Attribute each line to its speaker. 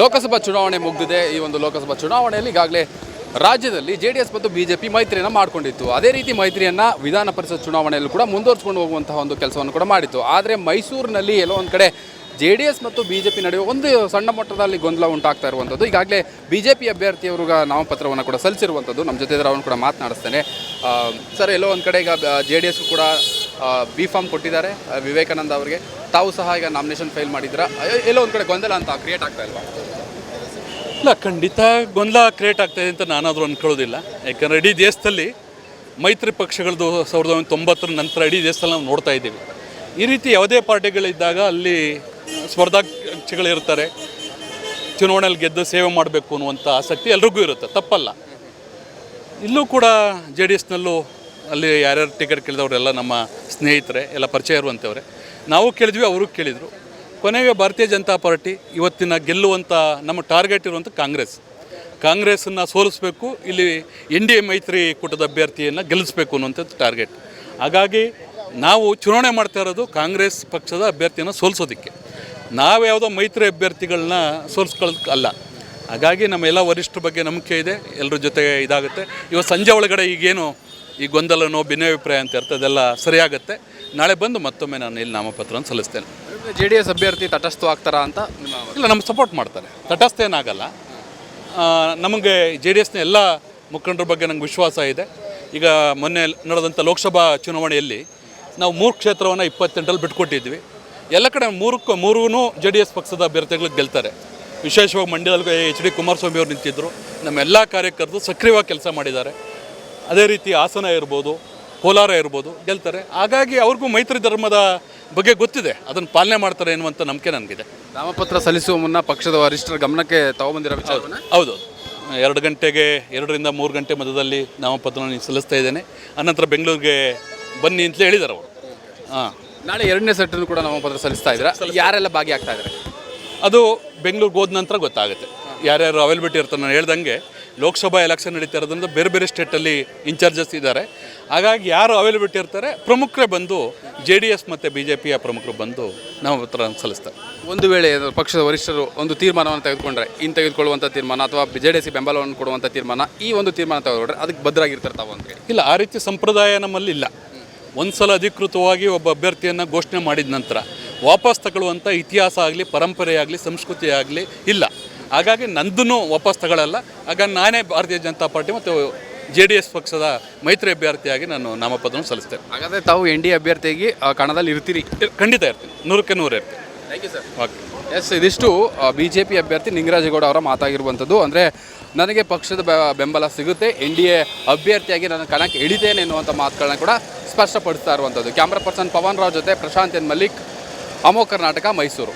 Speaker 1: ಲೋಕಸಭಾ ಚುನಾವಣೆ ಮುಗಿದಿದೆ. ಈ ಒಂದು ಲೋಕಸಭಾ ಚುನಾವಣೆಯಲ್ಲಿ ಈಗಾಗಲೇ ರಾಜ್ಯದಲ್ಲಿ JDS ಮತ್ತು BJP ಮೈತ್ರಿಯನ್ನು ಮಾಡಿಕೊಂಡಿತ್ತು. ಅದೇ ರೀತಿ ಮೈತ್ರಿಯನ್ನು ವಿಧಾನ ಪರಿಷತ್ ಚುನಾವಣೆಯಲ್ಲೂ ಕೂಡ ಮುಂದುವರಿಸಿಕೊಂಡು ಹೋಗುವಂತಹ ಒಂದು ಕೆಲಸವನ್ನು ಕೂಡ ಮಾಡಿತ್ತು. ಆದರೆ ಮೈಸೂರಿನಲ್ಲಿ ಎಲ್ಲೋ ಒಂದು ಕಡೆ JDS ಮತ್ತು BJP ನಡುವೆ ಒಂದು ಸಣ್ಣ ಮಟ್ಟದಲ್ಲಿ ಗೊಂದಲ ಉಂಟಾಗ್ತಾ ಇರುವಂಥದ್ದು. ಈಗಾಗಲೇ BJP ಅಭ್ಯರ್ಥಿಯವರು ನಾಮಪತ್ರವನ್ನು ಕೂಡ ಸಲ್ಲಿಸಿರುವಂಥದ್ದು. ನಮ್ಮ ಜೊತೆ ಇದ್ದಾರೆ, ಅವನು ಕೂಡ ಮಾತನಾಡಿಸ್ತೇನೆ. ಸರ್, ಎಲ್ಲೋ ಒಂದು ಕಡೆ ಈಗ JDS ಕೂಡ ಬಿ ಫಾರ್ಮ್ ಕೊಟ್ಟಿದ್ದಾರೆ ವಿವೇಕಾನಂದ ಅವರಿಗೆ. ತಾವು ಸಹ ಈಗ ನಾಮಿನೇಷನ್ ಫೈಲ್ ಮಾಡಿದ್ದೀರಾ. ಎಲ್ಲೋ ಒಂದು ಕಡೆ ಗೊಂದಲ ಅಂತ ಕ್ರಿಯೇಟ್ ಆಗ್ತಾ ಇಲ್ವಾ?
Speaker 2: ಇಲ್ಲ, ಖಂಡಿತ ಗೊಂದಲ ಕ್ರಿಯೇಟ್ ಆಗ್ತಾಯಿದೆ ಅಂತ ನಾನಾದರೂ ಅಂದ್ಕೊಳ್ಳೋದಿಲ್ಲ. ಯಾಕಂದರೆ ಇಡೀ ದೇಶದಲ್ಲಿ ಮೈತ್ರಿ ಪಕ್ಷಗಳದ್ದು 1990 ನಂತರ ಇಡೀ ದೇಶದಲ್ಲಿ ನಾವು ನೋಡ್ತಾ ಇದ್ದೀವಿ. ಈ ರೀತಿ ಯಾವುದೇ ಪಾರ್ಟಿಗಳಿದ್ದಾಗ ಅಲ್ಲಿ ಸ್ಪರ್ಧಾರ್ಥಿಗಳಿರ್ತಾರೆ. ಚುನಾವಣೆಯಲ್ಲಿ ಗೆದ್ದು ಸೇವೆ ಮಾಡಬೇಕು ಅನ್ನುವಂಥ ಆಸಕ್ತಿ ಎಲ್ರಿಗೂ ಇರುತ್ತೆ, ತಪ್ಪಲ್ಲ. ಇಲ್ಲೂ ಕೂಡ JDSನಲ್ಲೂ ಅಲ್ಲಿ ಯಾರ್ಯಾರು ಟಿಕೆಟ್ ಕೇಳಿದವರೆಲ್ಲ ನಮ್ಮ ಸ್ನೇಹಿತರೆ, ಎಲ್ಲ ಪರಿಚಯ ಇರುವಂಥವ್ರೆ. ನಾವು ಕೇಳಿದ್ವಿ, ಅವರು ಕೇಳಿದರು. ಕೊನೆಗೆ ಭಾರತೀಯ ಜನತಾ ಪಾರ್ಟಿ ಇವತ್ತಿನ ಗೆಲ್ಲುವಂಥ ನಮ್ಮ ಟಾರ್ಗೆಟ್ ಇರುವಂಥ ಕಾಂಗ್ರೆಸ್ಸನ್ನು ಸೋಲಿಸಬೇಕು, ಇಲ್ಲಿ NDA ಮೈತ್ರಿಕೂಟದ ಅಭ್ಯರ್ಥಿಯನ್ನು ಗೆಲ್ಲಿಸಬೇಕು ಅನ್ನುವಂಥದ್ದು ಟಾರ್ಗೆಟ್. ಹಾಗಾಗಿ ನಾವು ಚುನಾವಣೆ ಮಾಡ್ತಾ ಇರೋದು ಕಾಂಗ್ರೆಸ್ ಪಕ್ಷದ ಅಭ್ಯರ್ಥಿಯನ್ನು ಸೋಲಿಸೋದಕ್ಕೆ, ನಾವು ಯಾವುದೋ ಮೈತ್ರಿ ಅಭ್ಯರ್ಥಿಗಳನ್ನ ಸೋಲಿಸ್ಕೊಳ್ಳೋದಕ್ಕೆ ಅಲ್ಲ. ಹಾಗಾಗಿ ನಮ್ಮ ಎಲ್ಲ ವರಿಷ್ಠರ ಬಗ್ಗೆ ನಂಬಿಕೆ ಇದೆ, ಎಲ್ಲರ ಜೊತೆ ಇದಾಗುತ್ತೆ. ಇವತ್ತು ಸಂಜೆ ಒಳಗಡೆ ಈಗೇನು ಈ ಗೊಂದಲನೋ ಭಿನ್ನಾಭಿಪ್ರಾಯ ಅಂತ ಇರ್ತದೆ, ಅದೆಲ್ಲ ಸರಿಯಾಗುತ್ತೆ. ನಾಳೆ ಬಂದು ಮತ್ತೊಮ್ಮೆ ನಾನು ಇಲ್ಲಿ ನಾಮಪತ್ರವನ್ನು ಸಲ್ಲಿಸ್ತೇನೆ.
Speaker 1: JDS ಅಭ್ಯರ್ಥಿ ತಟಸ್ಥವಾಗ್ತಾರಾ ಅಂತ?
Speaker 2: ಇಲ್ಲ, ನಮ್ಗೆ ಸಪೋರ್ಟ್ ಮಾಡ್ತಾರೆ, ತಟಸ್ಥ ಏನಾಗಲ್ಲ. ನಮಗೆ JDSನ ಎಲ್ಲ ಮುಖಂಡರ ಬಗ್ಗೆ ನಂಗೆ ವಿಶ್ವಾಸ ಇದೆ. ಈಗ ಮೊನ್ನೆ ನಡೆದಂಥ ಲೋಕಸಭಾ ಚುನಾವಣೆಯಲ್ಲಿ ನಾವು 3 ಕ್ಷೇತ್ರವನ್ನು 28ರಲ್ಲಿ ಬಿಟ್ಕೊಟ್ಟಿದ್ವಿ. ಎಲ್ಲ ಕಡೆ ಮೂರೂ JDS ಪಕ್ಷದ ಅಭ್ಯರ್ಥಿಗಳಿಗೆ ಗೆಲ್ತಾರೆ. ವಿಶೇಷವಾಗಿ ಮಂಡ್ಯದಲ್ಲಿ HD ಕುಮಾರಸ್ವಾಮಿ ಅವರು ನಿಂತಿದ್ದರು. ನಮ್ಮೆಲ್ಲ ಕಾರ್ಯಕರ್ತರು ಸಕ್ರಿಯವಾಗಿ ಕೆಲಸ ಮಾಡಿದ್ದಾರೆ. ಅದೇ ರೀತಿ ಹಾಸನ ಇರ್ಬೋದು, ಕೋಲಾರ ಇರ್ಬೋದು, ಗೆಲ್ತಾರೆ. ಹಾಗಾಗಿ ಅವ್ರಿಗೂ ಮೈತ್ರಿ ಧರ್ಮದ ಬಗ್ಗೆ ಗೊತ್ತಿದೆ, ಅದನ್ನು ಪಾಲನೆ ಮಾಡ್ತಾರೆ ಎನ್ನುವಂಥ ನಂಬಿಕೆ ನನಗಿದೆ.
Speaker 1: ನಾಮಪತ್ರ ಸಲ್ಲಿಸುವ ಮುನ್ನ ಪಕ್ಷದ ವರಿಷ್ಠರ ಗಮನಕ್ಕೆ ತಗೊಂಬಂದಿರೋ ವಿಚಾರವನ್ನು?
Speaker 2: ಹೌದು, 2 ರಿಂದ 3 ಗಂಟೆ ಮಧ್ಯದಲ್ಲಿ ನಾಮಪತ್ರವನ್ನು ಸಲ್ಲಿಸ್ತಾ ಇದ್ದೇನೆ. ಅನಂತರ ಬೆಂಗಳೂರಿಗೆ ಬನ್ನಿ ಅಂತಲೇ ಹೇಳಿದ್ದಾರೆ ಅವರು.
Speaker 1: ನಾಳೆ 2ನೇ ಸೆಟ್ಟನ್ನು ಕೂಡ ನಾಮಪತ್ರ ಸಲ್ಲಿಸ್ತಾ ಇದ್ದಾರೆ. ಯಾರೆಲ್ಲ ಭಾಗಿಯಾಗ್ತಾ ಇದ್ದಾರೆ?
Speaker 2: ಅದು ಬೆಂಗಳೂರಿಗೆ ಹೋದ ನಂತರ ಗೊತ್ತಾಗುತ್ತೆ ಯಾರ್ಯಾರು ಅವೈಲಬಿಲಿಟಿ ಇರ್ತಾರೆ. ನಾನು ಹೇಳ್ದಂಗೆ ಲೋಕಸಭಾ ಎಲೆಕ್ಷನ್ ನಡೀತಾ ಇರೋದ್ರಿಂದ ಬೇರೆ ಬೇರೆ ಸ್ಟೇಟಲ್ಲಿ ಇನ್ಚಾರ್ಜಸ್ ಇದ್ದಾರೆ. ಹಾಗಾಗಿ ಯಾರು ಅವೈಲಬಿಲಿಟಿ ಇರ್ತಾರೆ ಪ್ರಮುಖರೇ ಬಂದು, JDS ಮತ್ತು BJPಯ ಪ್ರಮುಖರು ಬಂದು ನಾಮಪತ್ರ ಸಲ್ಲಿಸ್ತಾರೆ.
Speaker 1: ಒಂದು ವೇಳೆ ಪಕ್ಷದ ವರಿಷ್ಠರು ಒಂದು ತೀರ್ಮಾನವನ್ನು ತೆಗೆದುಕೊಂಡ್ರೆ, ತೆಗೆದುಕೊಳ್ಳುವಂಥ ತೀರ್ಮಾನ ಅಥವಾ JDS ಬೆಂಬಲವನ್ನು ಕೊಡುವಂಥ ತೀರ್ಮಾನ, ಈ ಒಂದು ತೀರ್ಮಾನ ತೆಗೆದುಕೊಂಡ್ರೆ ಅದಕ್ಕೆ ಭದ್ರಾಗಿರ್ತಾರೆ ತಾವು ಅಂತ ಹೇಳಿ?
Speaker 2: ಇಲ್ಲ, ಆ ರೀತಿ ಸಂಪ್ರದಾಯ ನಮ್ಮಲ್ಲಿಲ್ಲ. ಒಂದು ಸಲ ಅಧಿಕೃತವಾಗಿ ಒಬ್ಬ ಅಭ್ಯರ್ಥಿಯನ್ನು ಘೋಷಣೆ ಮಾಡಿದ ನಂತರ ವಾಪಸ್ ತಗೊಳ್ಳುವಂಥ ಇತಿಹಾಸ ಆಗಲಿ, ಪರಂಪರೆ ಆಗಲಿ, ಸಂಸ್ಕೃತಿ ಆಗಲಿ ಇಲ್ಲ. ಹಾಗಾಗಿ ನಂದೂ ವಾಪಸ್ ತಗೊಳ್ಳಲ್ಲ. ಹಾಗಾಗಿ ನಾನೇ ಭಾರತೀಯ ಜನತಾ ಪಾರ್ಟಿ ಮತ್ತು JDS ಪಕ್ಷದ ಮೈತ್ರಿ ಅಭ್ಯರ್ಥಿಯಾಗಿ ನಾನು ನಾಮಪತ್ರವನ್ನು ಸಲ್ಲಿಸ್ತೇನೆ.
Speaker 1: ಹಾಗಾದರೆ ತಾವು NDA ಅಭ್ಯರ್ಥಿಯಾಗಿ ಕಣದಲ್ಲಿ ಇರ್ತೀರಿ?
Speaker 2: ಖಂಡಿತ ಇರ್ತೀನಿ, 100ಕ್ಕೆ 100 ಇರ್ತೀನಿ.
Speaker 1: Thank you sir.
Speaker 2: Okay,
Speaker 1: yes, ಇದಿಷ್ಟು BJP ಅಭ್ಯರ್ಥಿ ನಿಂಗರಾಜೇಗೌಡ ಅವರ ಮಾತಾಗಿರುವಂಥದ್ದು. ಅಂದರೆ ನನಗೆ ಪಕ್ಷದ ಬೆಂಬಲ ಸಿಗುತ್ತೆ, NDA ಅಭ್ಯರ್ಥಿಯಾಗಿ ನಾನು ಕಣಕ್ಕೆ ಇಳಿತೇನೆ ಎನ್ನುವಂಥ ಮಾತುಗಳನ್ನ ಕೂಡ ಸ್ಪಷ್ಟಪಡಿಸ್ತಾ ಇರುವಂಥದ್ದು. ಕ್ಯಾಮ್ರಾ ಪರ್ಸನ್ ಪವನ್ ರಾವ್ ಜೊತೆ ಪ್ರಶಾಂತ್ ಎನ್ ಮಲ್ಲಿಕ್, ಅಮೋಘ್ ಕರ್ನಾಟಕ, ಮೈಸೂರು.